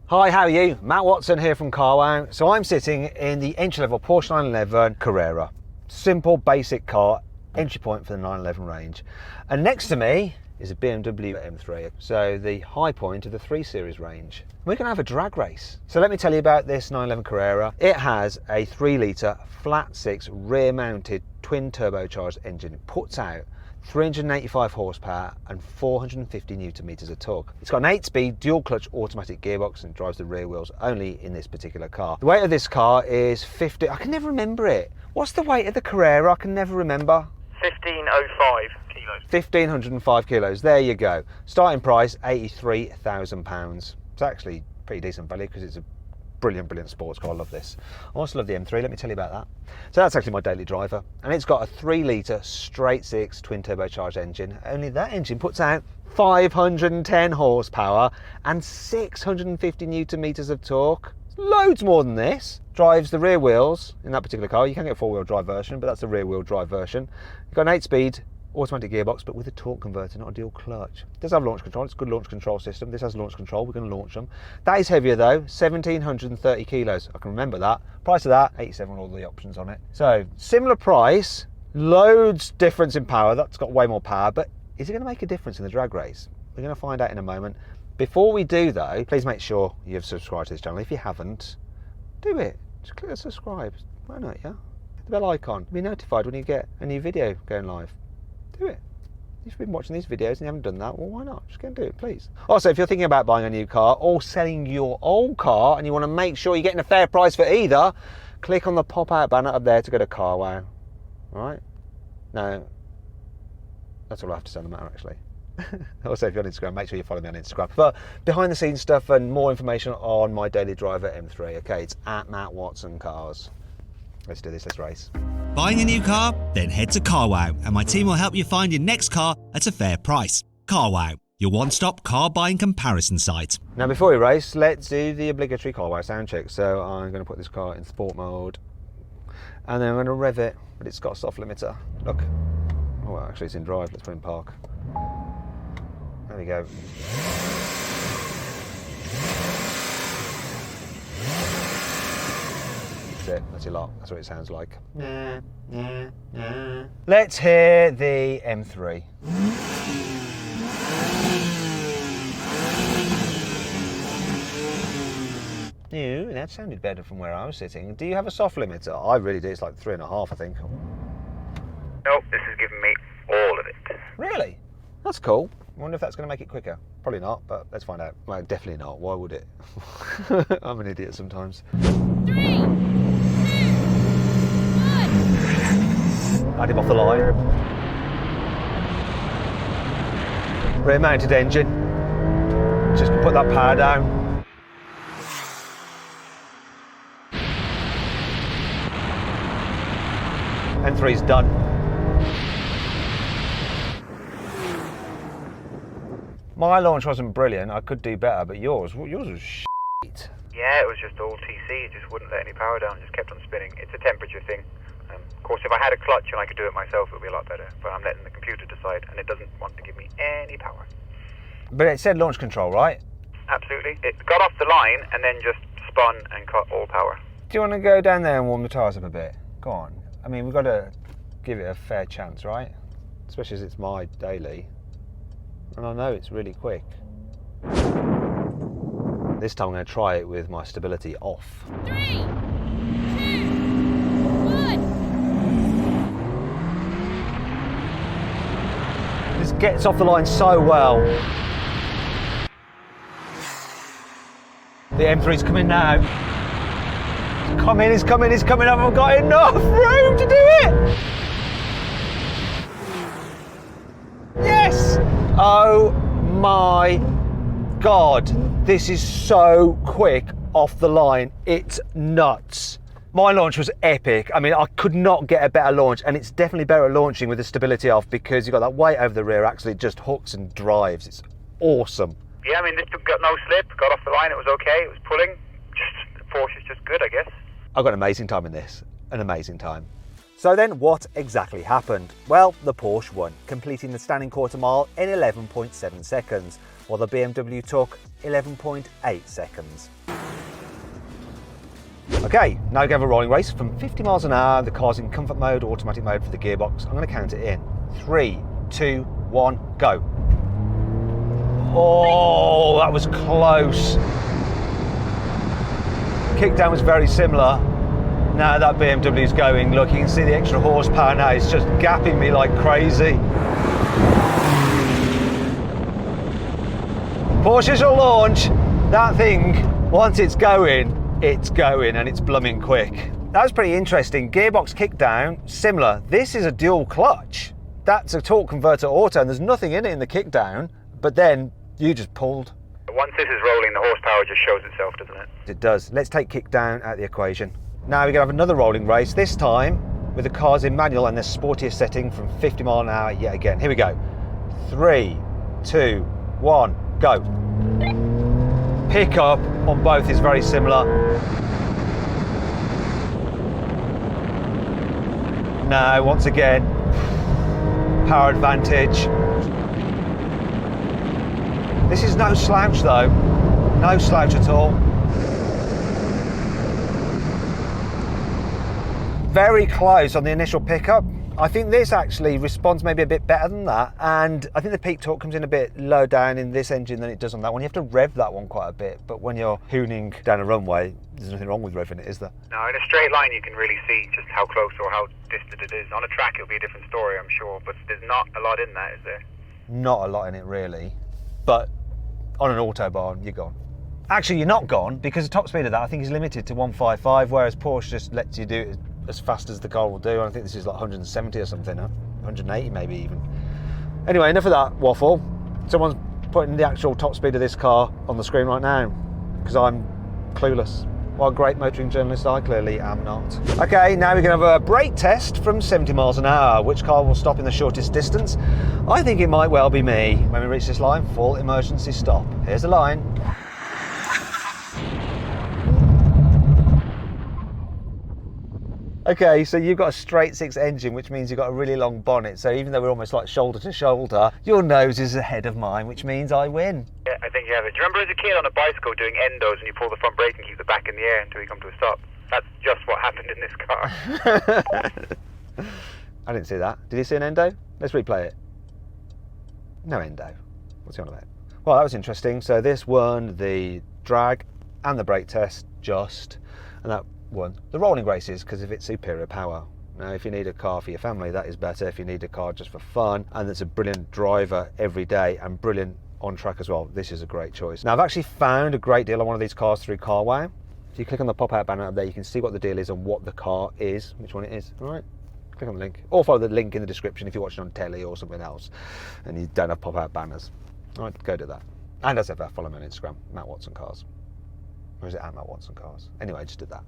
Hi, how are you? Matt Watson here from Carwow. So I'm sitting in the entry-level Porsche 911 Carrera. Simple, basic car, entry point for the 911 range. And next to me is a BMW M3, so the high point of the 3 Series range. We're going to have a drag race. So let me tell you about this 911 Carrera. It has a 3-litre flat-6 rear-mounted twin turbocharged engine. It puts out 385 horsepower and 450 newton meters of torque. It's got an 8-speed dual clutch automatic gearbox and drives the rear wheels only in this particular car. The weight of this car is 50, I can never remember it. What's the weight of the Carrera? I can never remember. 1505 kilos. 1505 kilos, there you go. Starting price, £83,000. It's actually pretty decent value because it's a brilliant sports car. I love this. I also love the M3, let me tell you about that. So that's actually my daily driver, and it's got a 3-litre straight-6 twin turbocharged engine. Only that engine puts out 510 horsepower and 650 newton meters of torque. Loads more than this. Drives the rear wheels in that particular car. You can get a 4-wheel drive version, but that's the rear wheel drive version. You've got an 8-speed automatic gearbox, but with a torque converter, not a dual clutch. It does have launch control. It's a good launch control system. This has launch control. We're going to launch them. That is heavier though, 1,730 kilos. I can remember that. Price of that, 87 with all the options on it. So similar price, loads difference in power. That's got way more power, but is it going to make a difference in the drag race? We're going to find out in a moment. Before we do though, please make sure you've subscribed to this channel. If you haven't, do it. Just click the subscribe. Why not, yeah? The bell icon. Be notified when you get a new video going live. Do it. If you've been watching these videos and you haven't done that, well, why not? Just go and do it, please. Also, if you're thinking about buying a new car or selling your old car and you want to make sure you're getting a fair price for either, click on the pop-out banner up there to go to Carwow. All right? No, that's all I have to say on the matter, actually. Also, if you're on Instagram, make sure you follow me on Instagram. But behind the scenes stuff and more information on my daily driver M3, okay, it's at Matt Watson Cars. Let's do this, let's race. Buying a new car? Then head to Carwow and my team will help you find your next car at a fair price. Carwow, your one-stop car buying comparison site. Now before we race, let's do the obligatory Carwow sound check. So I'm going to put this car in sport mode and then I'm going to rev it, but it's got a soft limiter. Look. Oh, actually it's in drive, let's put it in park. There we go. That's it, that's your lot, that's what it sounds like. Let's hear the M3. Ew, that sounded better from where I was sitting. Do you have a soft limiter? I really do, it's like 3.5 I think. Nope, this is giving me all of it. Really? That's cool. I wonder if that's going to make it quicker. Probably not, but let's find out. Well, definitely not. Why would it? I'm an idiot sometimes. 3, 2, 1. Add him off the line. Rear mounted engine. Just put that power down. M3's done. My launch wasn't brilliant. I could do better, but yours was shit. Yeah, it was just all TC. It just wouldn't let any power down. It just kept on spinning. It's a temperature thing. Of course, if I had a clutch and I could do it myself, it would be a lot better. But I'm letting the computer decide, and it doesn't want to give me any power. But it said launch control, right? Absolutely. It got off the line and then just spun and cut all power. Do you want to go down there and warm the tyres up a bit? Go on. I mean, we've got to give it a fair chance, right? Especially as it's my daily. And I know it's really quick. This time I'm going to try it with my stability off. 3, 2, 1. This gets off the line so well. The M3's coming now. It's coming, it's coming, it's coming. I haven't got enough room to do it. Yes! Oh my God, this is so quick off the line. It's nuts. My launch was epic. I mean, I could not get a better launch, and it's definitely better at launching with the stability off because you've got that weight over the rear axle. It just hooks and drives. It's awesome. Yeah, I mean, this got no slip, got off the line, it was okay, it was pulling. Just, the Porsche is just good, I guess. I've got an amazing time in this, an amazing time. So then what exactly happened? Well, the Porsche won, completing the standing quarter mile in 11.7 seconds, while the BMW took 11.8 seconds. Okay, now we have a rolling race from 50 miles an hour. The car's in comfort mode, automatic mode for the gearbox. I'm going to count it in. 3, 2, 1, go. Oh, that was close. Kickdown was very similar. Now that BMW's going, look, you can see the extra horsepower now. It's just gapping me like crazy. Porsches will launch. That thing, once it's going, and it's blooming quick. That was pretty interesting. Gearbox kickdown, similar. This is a dual clutch. That's a torque converter auto, and there's nothing in it in the kickdown, but then you just pulled. Once this is rolling, the horsepower just shows itself, doesn't it? It does. Let's take kickdown out of the equation. Now we're going to have another rolling race, this time with the cars in manual and the sportiest setting from 50 mile an hour yet again. Here we go. 3, 2, 1, go. Pickup on both is very similar. Now, once again, power advantage. This is no slouch though. No slouch at all. Very close on the initial pickup. I think this actually responds maybe a bit better than that, and I think the peak torque comes in a bit low down in this engine than it does on that one. You have to rev that one quite a bit, but when you're hooning down a runway, there's nothing wrong with revving it, is there? No, in a straight line you can really see just how close or how distant it is. On a track it'll be a different story, I'm sure, but there's not a lot in that, is there? Not a lot in it really, but on an autobahn, you're gone. Actually, you're not gone, because the top speed of that I think is limited to 155, whereas Porsche just lets you do it as fast as the car will do. I think this is like 170 or something, huh? 180 maybe even. Anyway, enough of that waffle. Someone's putting the actual top speed of this car on the screen right now, because I'm clueless. What a great motoring journalist I clearly am not. Okay, now we're going to have a brake test from 70 miles an hour. Which car will stop in the shortest distance? I think it might well be me. When we reach this line, full emergency stop. Here's the line. Okay, so you've got a straight six engine, which means you've got a really long bonnet. So even though we're almost like shoulder to shoulder, your nose is ahead of mine, which means I win. Yeah, I think you have it. Do you remember as a kid on a bicycle doing endos and you pull the front brake and keep the back in the air until you come to a stop? That's just what happened in this car. I didn't see that. Did you see an endo? Let's replay it. No endo. What's he on about? Well, that was interesting. So this won the drag and the brake test just, and that won the rolling races because of its superior power. Now, if you need a car for your family, that is better. If you need a car just for fun and that's a brilliant driver every day and brilliant on track as well, this is a great choice. Now, I've actually found a great deal on one of these cars through Carwow. If you click on the pop-out banner up there, you can see what the deal is and what the car is, which one it is. All right, click on the link, or follow the link in the description if you're watching on telly or something else and you don't have pop-out banners. All right, go do that. And as ever, follow me on Instagram, Matt Watson Cars. Or is it at Matt Watson Cars? Anyway, I just did that.